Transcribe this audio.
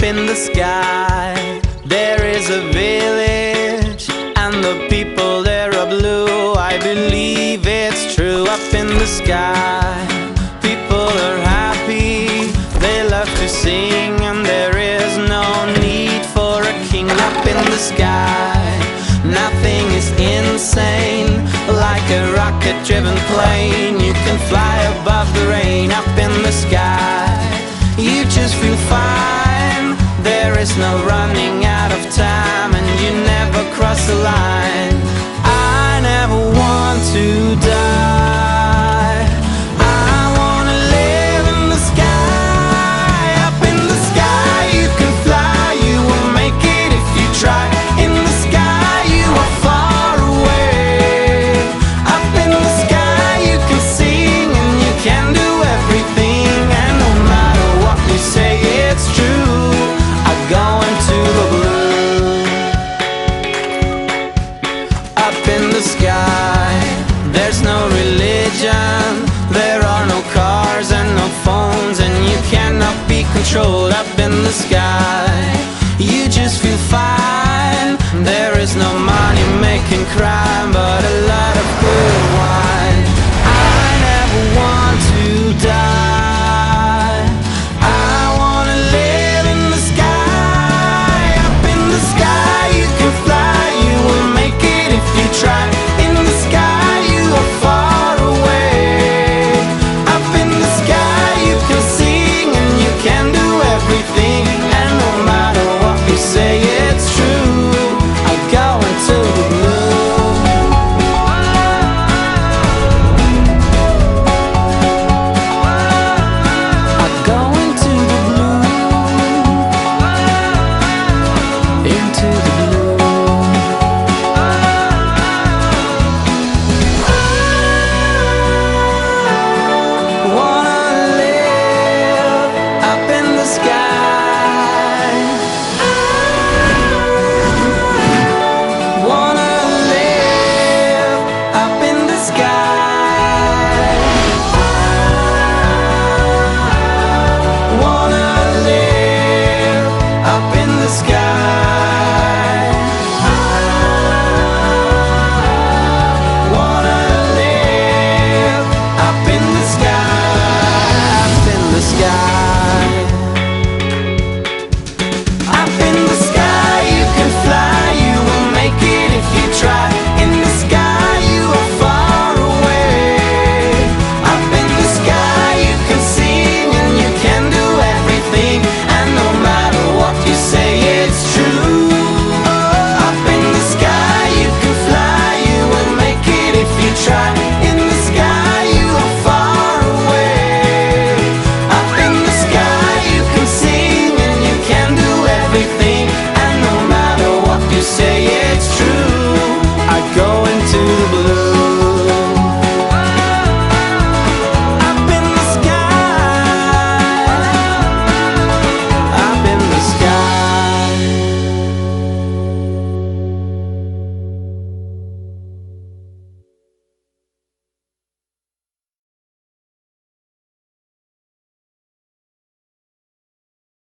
in the sky there is a village, and the people there are blue. I believe it's true. Up in the sky people are happy, they love to sing, and there is no need for a king. Up in the sky nothing is insane, like a rocket-driven plane. You can fly above the rain. Up in the sky you just feel fine. There is no running out of time, and you never cross the line. I never want to die. I wanna live in the sky. Up in the sky you can fly, you will make it if you try. In the sky you are far away. Up in the sky you can sing, and you can do everything, and no matter what you say it's true. I go into the blue. Up in the sky there's no religion, there are no cars and no phones, and you cannot be controlled. Up in the sky you just feel fine. There is no money making crime, but a lot of good wine. I never want to die. I wanna live in the sky. Up in the sky you can fly, you will make it if you try. In the sky you are far away. Up in the sky you can sing, and you can do everything, and no matter what you say it's true.